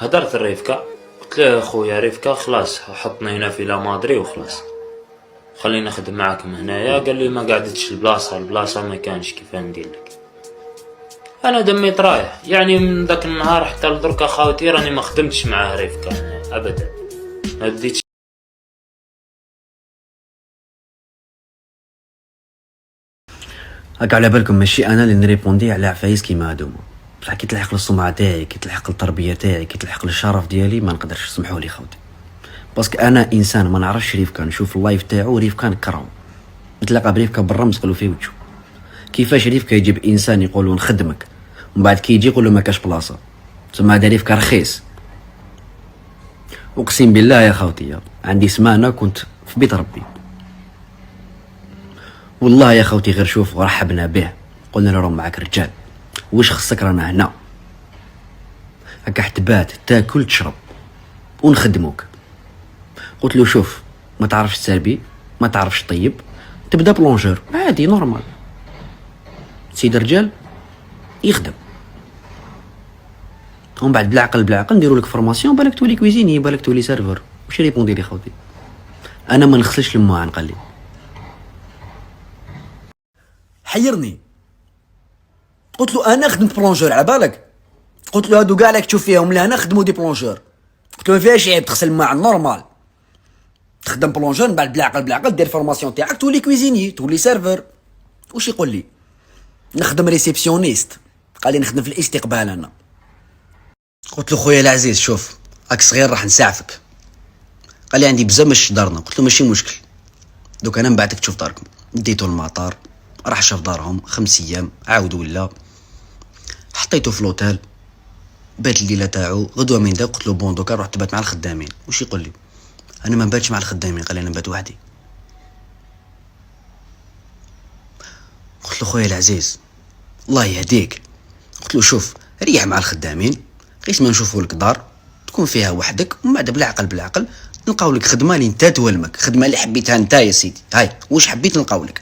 هدرت الريفكا، قلت له خويا ريفكا خلاص حطني هنا في لا مادري وخلاص، خليني نخدم معاكم هنايا. قال لي ما قعدتش البلاصه ما كانش كيف ندير لك. انا دميت رايح يعني من ذاك النهار حتى لدرك اخاوتي راني ما خدمتش معاه ريفكا ابدا، ما بديتش. هاك على بالكم ماشي انا اللي نريبوندي على عفايس كيما هادوما، بصح كي تلحق للسمعه تاعي، كي تلحق للتربيه تاعي، كي تلحق للشرف ديالي ما نقدرش. سمحوا لي خوتي، باسكو انا انسان ما نعرفش ريفكا، نشوف اللايف تاعو ريفكا نكرهو، نتلاقى بريفكا برا نسقلو في وجهو. كيفاش ريفكا يجيب انسان يقولو نخدمك ومن بعد كي يجي يقولو ما كاش بلاصه؟ تسمى هذا ريفكا رخيص. اقسم بالله يا خوتي عندي سمانه كنت في بيت ربي، والله يا خوتي غير شوف ورحبنا به، قلنا له راهم معاك رجال، واش خصك رانا هنا هكا حتبات تاكل تشرب ونخدموك. قلت له شوف ما تعرفش تسربي، ما تعرفش طيب، تبدا بلونجور عادي نورمال، سيد رجال يخدم، ومن بعد بالعقل نديرو لك فورماسيون، بالك تولي كويزيني، بالك تولي سيرفور. واش ريبوندي لي خوتي؟ انا ما نغسلش الماء نقلي، حيرني. قلت له انا خدمت بلونجور على بالك، قلت له هادو كاع راك تشوف فيهم لهنا خدموا دي بلونجور، قلت له ما فيهاش عيب تغسل الماء نورمال، تخدم بلونجور من بعد بالعقل دير فورماسيون تاعك تولي كويزيني، تولي سيرفور. واش يقول لي؟ نخدم ريسبسيونيست، قال لي نخدم في الاستقبال انا. قلت له خويا العزيز شوف راك صغير راح نساعفك. قال لي عندي بزاف مش دارنا. قلت له ماشي مشكل، دوك انا نبعثك تشوف داركم. ديتو المطار، راح شاف دارهم 5 ايام، عاود ولا حطيته في لوتيل، بات الليله تاعو. غدوه من دا قلت له بون دوكا روح تبات مع الخدامين. واش يقول لي؟ انا ما نباتش مع الخدامين، قال لي انا نبات وحدي. قلت له خويا العزيز الله يهديك، قلت له شوف ريح مع الخدامين، قيس ما نشوفوا لك دار تكون فيها وحدك، ومن بعد بالعقل نلقاو لك خدمه اللي انت تولمك، خدمه اللي حبيتها انت يا سيدي. هاي واش حبيت نلقاو لك.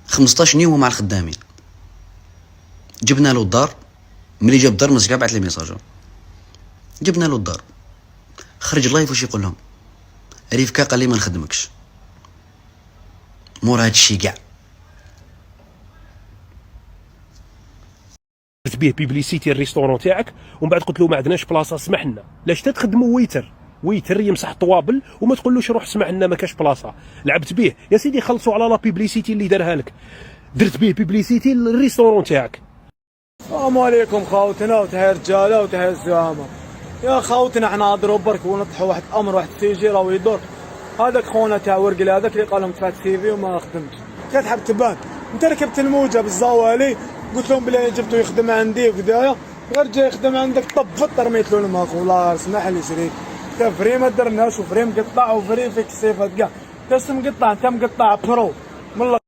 15 يوم مع الخدامين، جبنا له الدار. ملي جاب الدار مسكا بعث لي ميساج، جبنا له الدار، خرج لايف. واش يقول لهم؟ ريفكا قال لي ما نخدمكش. مور هادشي كاع درت به بيبليسيتي الريستورون تاعك، ومن بعد قلت له ما عندناش بلاصه اسمح لنا. لاش تخدموا ويتر يمسح الطوابل وما تقولوش روح اسمح لنا ما كاش بلاصه. لعبت به يا سيدي، خلصوا على لا بيبليسيتي اللي دارها لك. درت به بيبليسيتي الريستورون تاعك. السلام عليكم خاوتنا وتحية رجاله وتحية الزعامة. يا خاوتنا احنا نهضروا برك ونطرحوا واحد الامر، واحد السيجي راهو يدور. هذاك خونا تاع ورقل هذاك اللي قال لهم دفعت السيفي وما خدمتش، كتحب تبان. انت ركبت الموجه بالزوالي، قلت لهم بلي جبتو يخدم عندي وكدايا، غير جا يخدم عندك طبت رميت له الماء. والله اسمح لي شريك، انت فري ما درناش، وفري مقطع، وفري فيك الصيفات كاع، انت مقطع، انت مقطع برو من